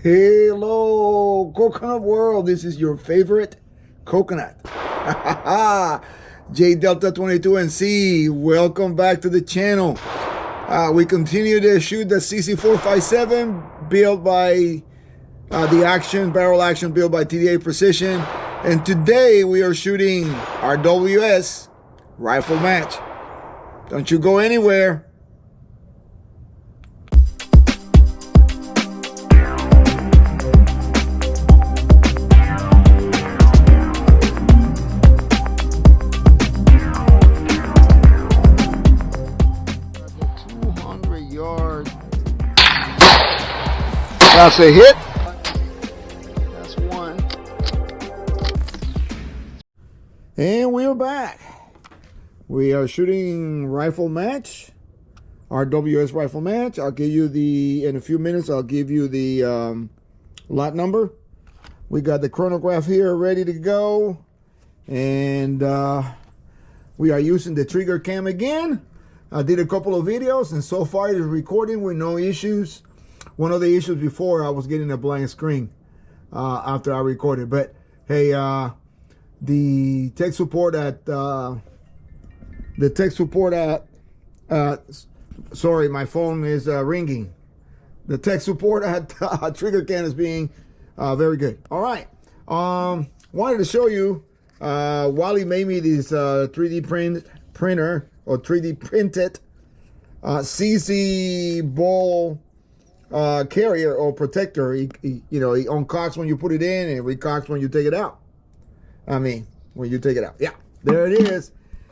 Hello, coconut world. This is your favorite coconut. J Delta 22NC. Welcome back to the channel. We continue to shoot the Cz457 built by the barrel action built by TDA Precision. And today we are shooting RWS rifle match. Don't you go anywhere. That's a hit. That's one. And we're back. We are shooting rifle match, RWS rifle match. I'll give you in a few minutes, I'll give you the lot number. We got the chronograph here ready to go. And we are using the trigger cam again. I did a couple of videos and so far it is recording with no issues. One of the issues before, I was getting a blank screen after I recorded. But hey, the tech support at sorry, my phone is ringing. The tech support at Trigger Can is being very good. All right, wanted to show you. Wally made me this 3D printer or 3D printed CC ball carrier or protector. He uncocks when you put it in and it recocks when you take it out. I mean, when you take it out. Yeah, there it is.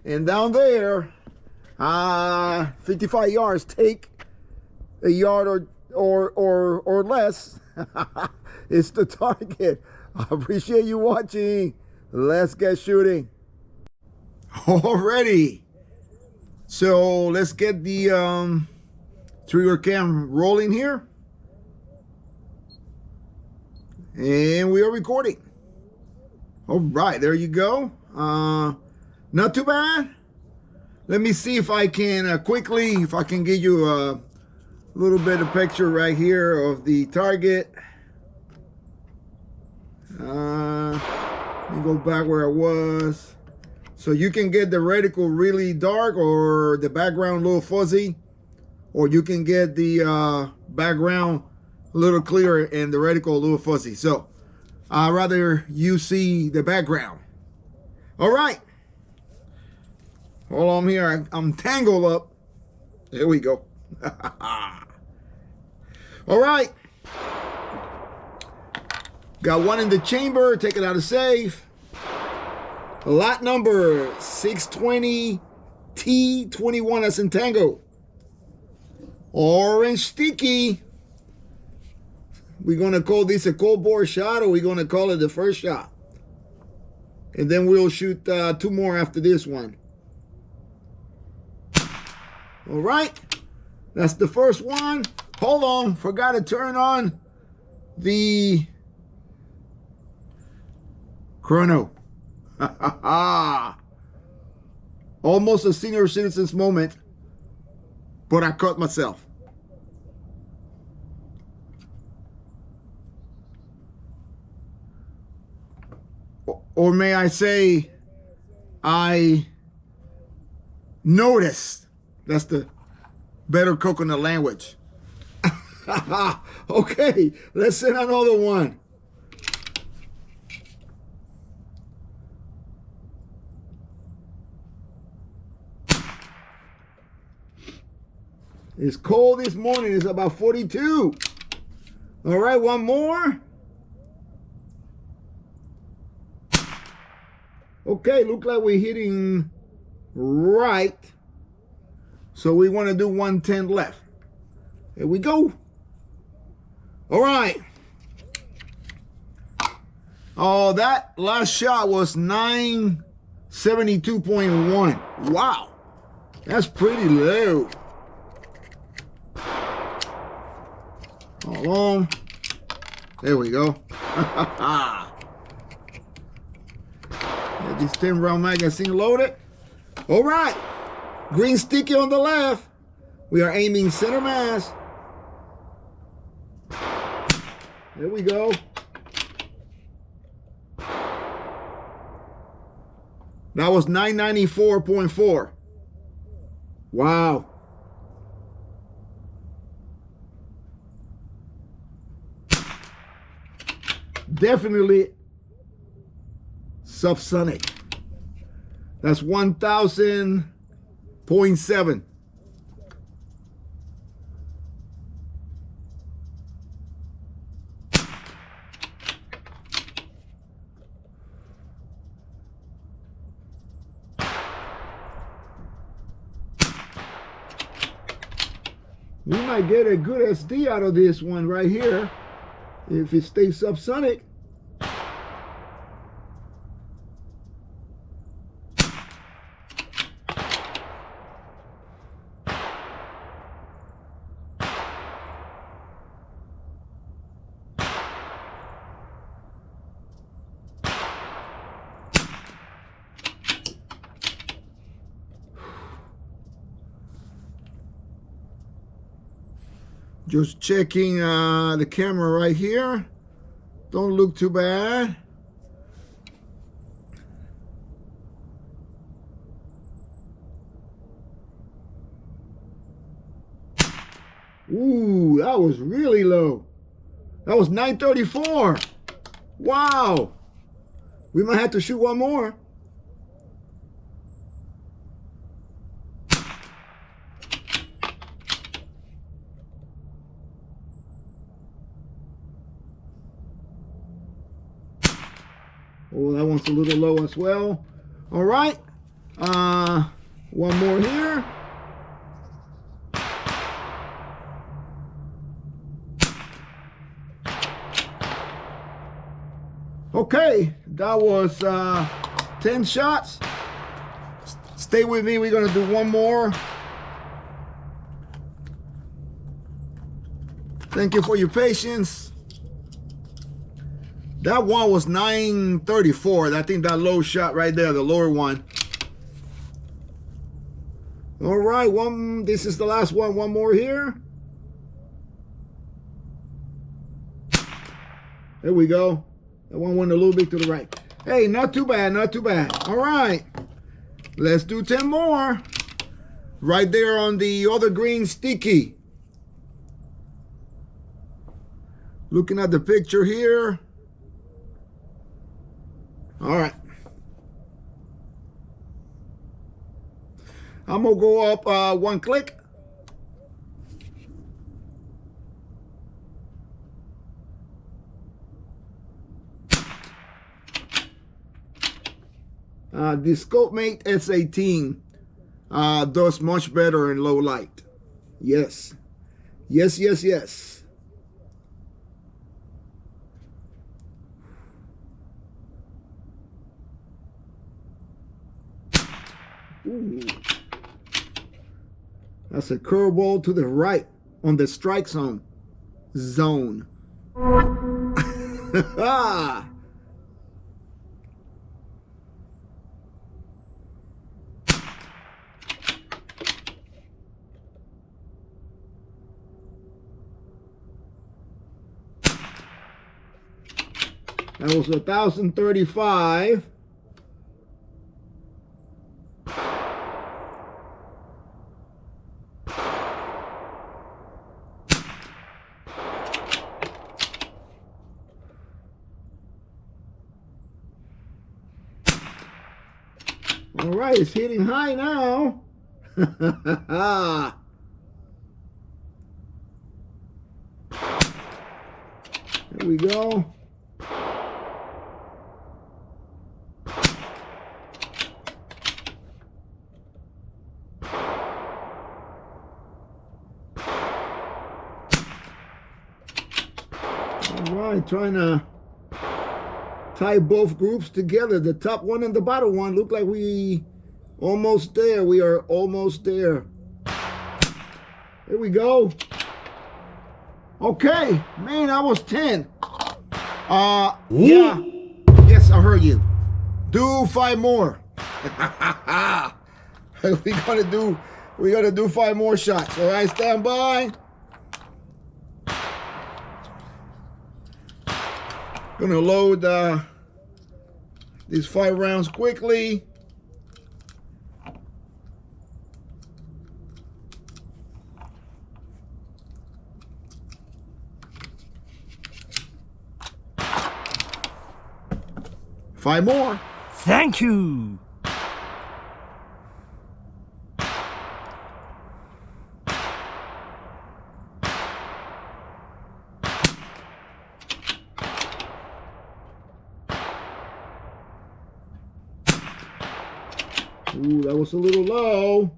And down there, 55 yards, take a yard or less. It's the target. I appreciate you watching. Let's get shooting. Already. So let's get the trigger cam rolling here. And we are recording. All right, there you go. Not too bad. Let me see if I can quickly, if I can give you a little bit of picture right here of the target. Let me go back where I was. So you can get the reticle really dark or the background a little fuzzy. Or you can get the background a little clearer and the reticle a little fuzzy. So I'd rather you see the background. All right. Hold on here. I'm tangled up. There we go. All right. Got one in the chamber. Take it out of safe. Lot number 620T21 as in Tango. Orange sticky. We're going to call this a cold bore shot, or we're going to call it the first shot. And then we'll shoot two more after this one. All right. That's the first one. Hold on. Forgot to turn on the chrono. Almost a senior citizens moment, but I caught myself. Or may I say, I noticed. That's the better coconut language. Okay, let's send another one. It's cold this morning. It's about 42. All right, one more. Okay, look like we're hitting right. So we want to do 110 left. Here we go. All right. Oh, that last shot was 972.1. Wow. That's pretty low. Hold on. There we go. Get this 10 round magazine loaded. All right. Green sticky on the left. We are aiming center mass. There we go. That was 994.4. Wow. Definitely subsonic. That's 1,000.7. We might get a good SD out of this one right here if it stays subsonic. Just checking the camera right here. Don't look too bad. Ooh, that was really low. That was 934. Wow. We might have to shoot one more. Oh, that one's a little low as well. All right. One more here. Okay, that was 10 shots. Stay with me. We're going to do one more. Thank you for your patience. That one was 934. I think that low shot right there, the lower one. All right, this is the last one. One more here. There we go. That one went a little bit to the right. Hey, not too bad, not too bad. All right, let's do 10 more. Right there on the other green sticky. Looking at the picture here. All right. I'm gonna go up one click. The ScopeMate S18 does much better in low light. Yes. Yes, yes, yes. Ooh. That's a curveball to the right on the strike zone. That was 1,035. All right, it's hitting high now. There we go. All right, trying to tie both groups together. The top one and the bottom one look like we almost there. We are almost there. There we go. Okay, man, that was 10. Yeah. Yes, I heard you. Do 5 more. We're gonna do 5 more shots. All right, stand by. Gonna load these 5 rounds quickly. Five more. Thank you. Ooh, that was a little low.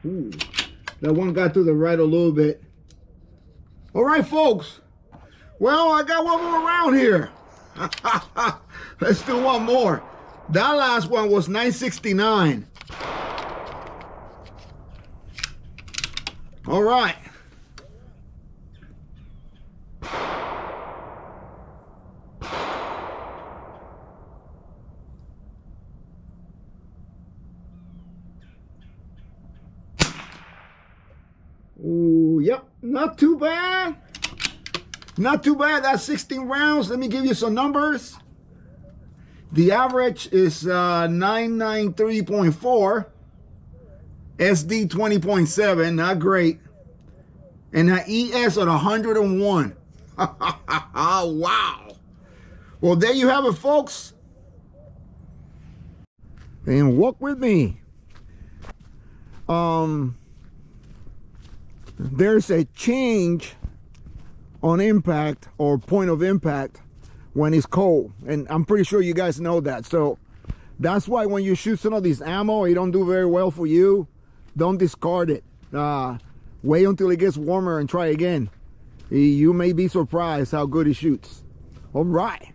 Ooh, that one got to the right a little bit. All right, folks. Well, I got one more round here. Let's do one more. That last one was 969. All right. Ooh, yep, not too bad. Not too bad. That's 16 rounds. Let me give you some numbers. The average is 993.4. SD 20.7, not great. And an ES at 101. Wow. Well, there you have it, folks. And walk with me. There's a change on impact or point of impact when it's cold, and I'm pretty sure you guys know that. So that's why when you shoot some of these ammo, it don't do very well for you. Don't discard it. Wait until it gets warmer and try again. You may be surprised how good it shoots. All right.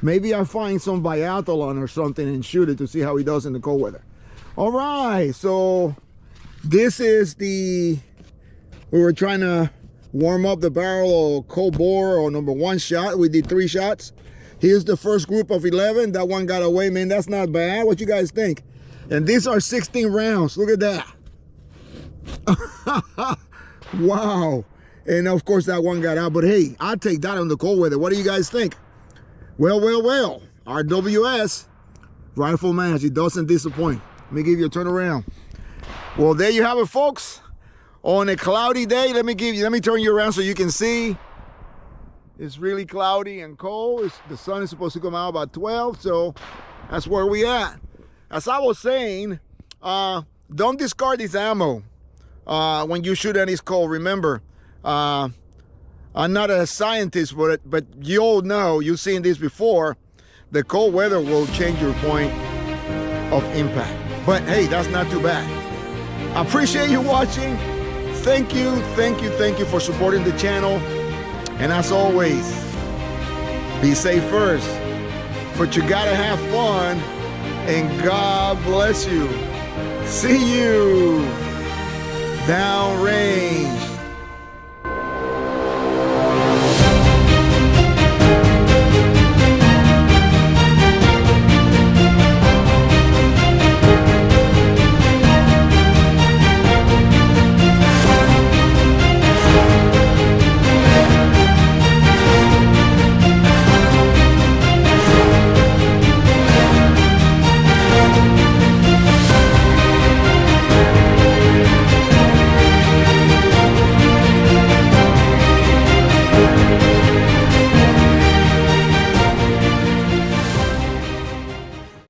Maybe I find some biathlon or something and shoot it to see how it does in the cold weather. All right, so this is we were trying to warm up the barrel of cold bore or #1 shot. We did 3 shots. Here's the first group of 11. That one got away, man. That's not bad. What you guys think? And these are 16 rounds. Look at that. Wow. And of course that one got out, but hey, I'll take that on the cold weather. What do you guys think? Well, RWS rifle match, it doesn't disappoint. Let me give you a turn around. Well, there you have it, folks. On a cloudy day, let me turn you around so you can see. It's really cloudy and cold. The sun is supposed to come out about 12, so that's where we at. As I was saying, don't discard this ammo when you shoot and it's cold. Remember, I'm not a scientist, but you all know, you've seen this before, the cold weather will change your point of impact. But hey, that's not too bad. I appreciate you watching. Thank you for supporting the channel. And as always, be safe first, but you gotta have fun, and God bless you. See you downrange.